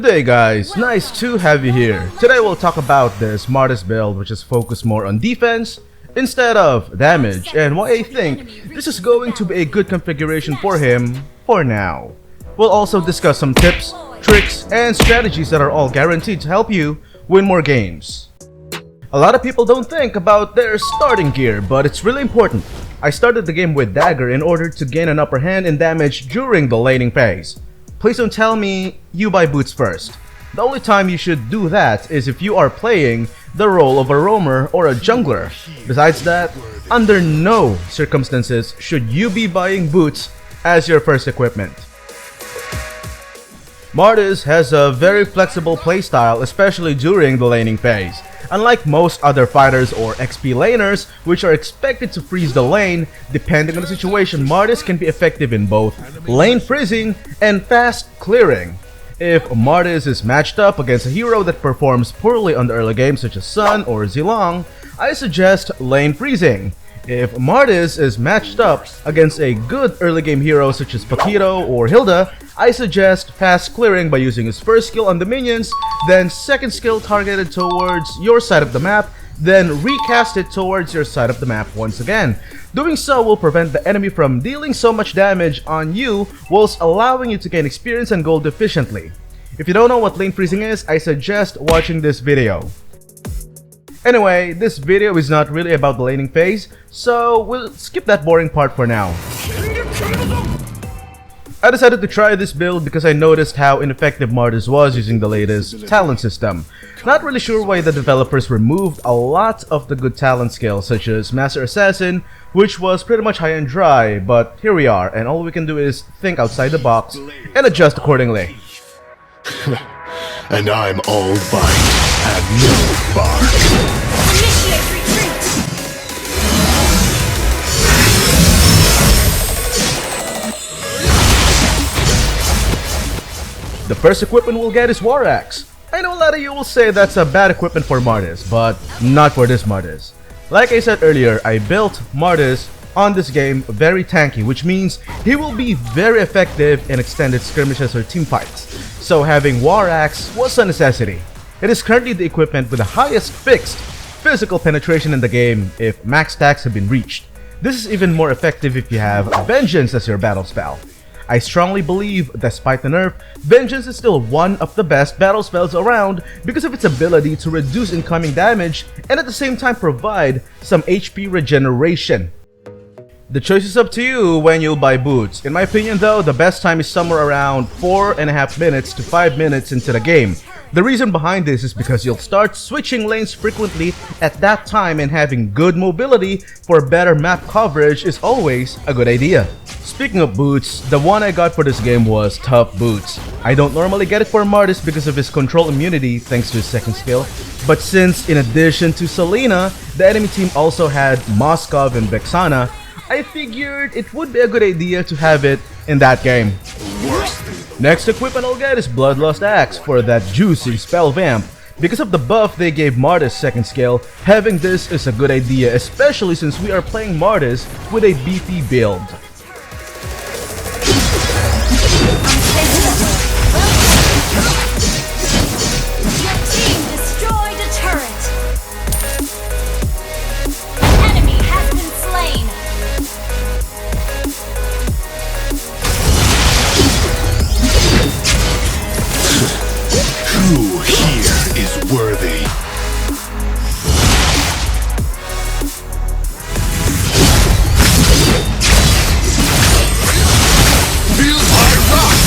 day guys, nice to have you here. Today we'll talk about this Martis build, which is focused more on defense instead of damage, and why I think this is going to be a good configuration for him for now. We'll also discuss some tips, tricks, and strategies that are all guaranteed to help you win more games. A lot of people don't think about their starting gear, but it's really important. I started the game with dagger in order to gain an upper hand in damage during the laning phase. Please don't tell me you buy boots first. The only time you should do that is if you are playing the role of a roamer or a jungler. Besides that, under no circumstances should you be buying boots as your first equipment. Martis has a very flexible playstyle, especially during the laning phase. Unlike most other fighters or XP laners, which are expected to freeze the lane, depending on the situation, Martis can be effective in both lane freezing and fast clearing. If Martis is matched up against a hero that performs poorly on the early game such as Sun or Zilong, I suggest lane freezing. If Martis is matched up against a good early game hero such as Paquito or Hilda, I suggest fast clearing by using his first skill on the minions, then second skill targeted towards your side of the map, then recast it towards your side of the map once again. Doing so will prevent the enemy from dealing so much damage on you, whilst allowing you to gain experience and gold efficiently. If you don't know what lane freezing is, I suggest watching this video. Anyway, this video is not really about the laning phase, so we'll skip that boring part for now. I decided to try this build because I noticed how ineffective Martis was using the latest talent system. Not really sure why the developers removed a lot of the good talent skills such as Master Assassin, which was pretty much high and dry, but here we are, and all we can do is think outside the box and adjust accordingly. And I'm all bite and no bark. Initiate retreat! The first equipment we'll get is War Axe. I know a lot of you will say that's a bad equipment for Martis, but not for this Martis. Like I said earlier, I built Martis on this game very tanky, which means he will be very effective in extended skirmishes or team fights. So having War Axe was a necessity. It is currently the equipment with the highest fixed physical penetration in the game if max stacks have been reached. This is even more effective if you have Vengeance as your battle spell. I strongly believe, despite the nerf, Vengeance is still one of the best battle spells around because of its ability to reduce incoming damage and at the same time provide some HP regeneration. The choice is up to you when you'll buy boots. In my opinion though, the best time is somewhere around 4.5 minutes to 5 minutes into the game. The reason behind this is because you'll start switching lanes frequently at that time, and having good mobility for better map coverage is always a good idea. Speaking of boots, the one I got for this game was Tough Boots. I don't normally get it for Martis because of his control immunity thanks to his second skill, but since in addition to Selena, the enemy team also had Moskov and Vexana, I figured it would be a good idea to have it in that game. Next equipment I'll get is Bloodlust Axe for that juicy spell vamp. Because of the buff they gave Martis second skill, having this is a good idea, especially since we are playing Martis with a BP build. Your team destroyed a turret! Enemy has been slain! Who here is worthy? Feel my wrath!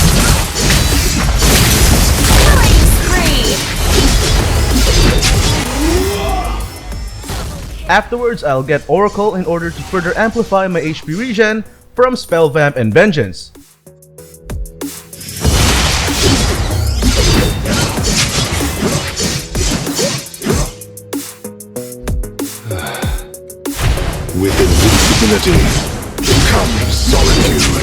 Killing spree! Afterwards, I'll get Oracle in order to further amplify my HP regen from Spell Vamp and Vengeance. With invincibility comes solitude.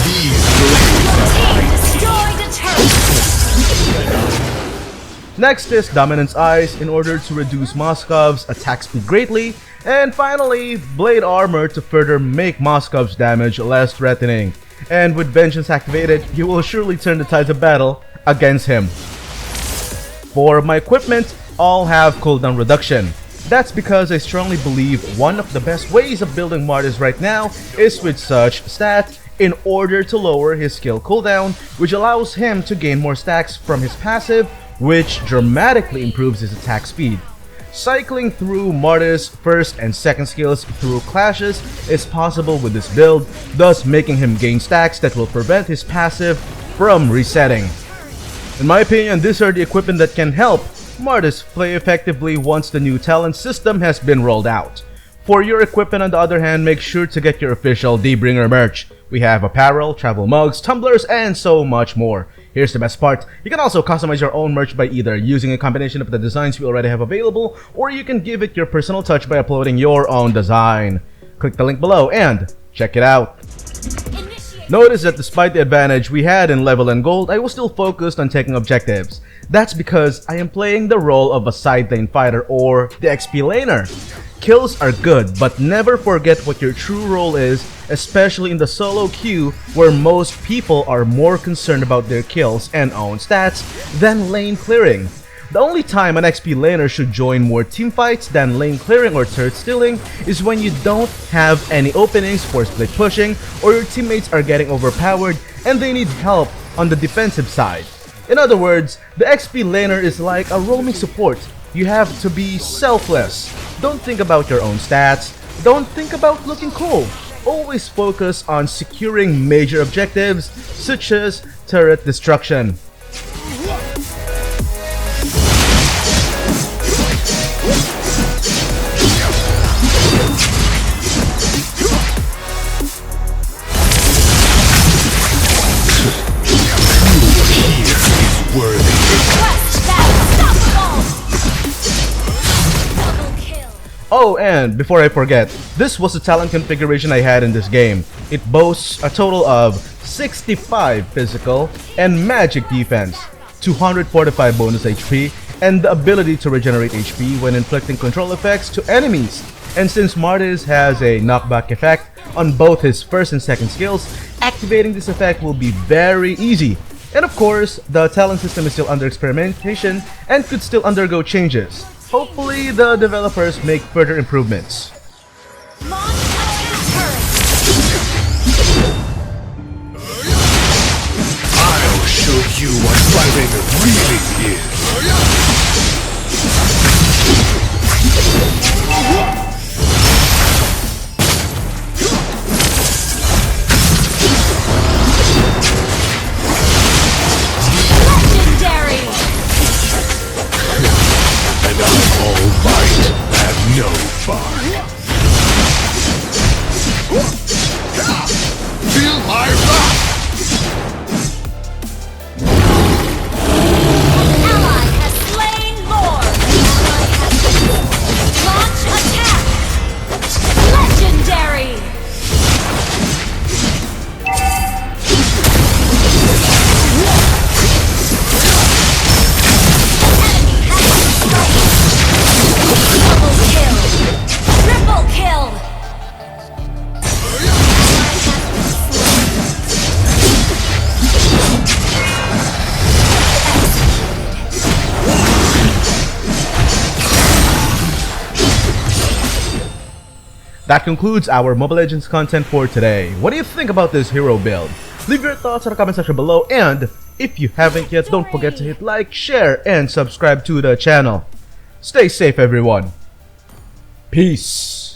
These blades Team destroyed a turret! Next is Dominance Eyes in order to reduce Moskov's attack speed greatly, and finally Blade Armor to further make Moskov's damage less threatening. and with Vengeance activated, you will surely turn the tides of battle against him. For my equipment, all have cooldown reduction. That's because I strongly believe one of the best ways of building Martis right now is with such stat in order to lower his skill cooldown, which allows him to gain more stacks from his passive, which dramatically improves his attack speed. Cycling through Martis' first and second skills through clashes is possible with this build, thus making him gain stacks that will prevent his passive from resetting. In my opinion, these are the equipment that can help Martis play effectively once the new talent system has been rolled out. For your equipment, on the other hand, make sure to get your official Dbringer merch. We have apparel, travel mugs, tumblers, and so much more. Here's the best part, you can also customize your own merch by either using a combination of the designs we already have available, or you can give it your personal touch by uploading your own design. Click the link below and check it out. Notice that despite the advantage we had in level and gold, I was still focused on taking objectives. That's because I am playing the role of a side lane fighter or the XP laner. Kills are good, but never forget what your true role is, especially in the solo queue where most people are more concerned about their kills and own stats than lane clearing. The only time an XP laner should join more teamfights than lane clearing or turret stealing is when you don't have any openings for split pushing, or your teammates are getting overpowered and they need help on the defensive side. In other words, the XP laner is like a roaming support. You have to be selfless. Don't think about your own stats. Don't think about looking cool. Always focus on securing major objectives such as turret destruction. Oh, and before I forget, this was the talent configuration I had in this game. It boasts a total of 65 physical and magic defense, 245 bonus HP, and the ability to regenerate HP when inflicting control effects to enemies. And since Martis has a knockback effect on both his first and second skills, activating this effect will be very easy. And of course, the talent system is still under experimentation and could still undergo changes. Hopefully, the developers make further improvements. I'll show you what fighting really is. Legendary! And I'm all bite and no bark. Feel my wrath! Ally has slain Lord! Launch attack! Legendary! Triple kill! That concludes our Mobile Legends content for today. What do you think about this hero build? Leave your thoughts in the comment section below, and if you haven't yet, don't forget to hit like, share, and subscribe to the channel. Stay safe, everyone. Peace.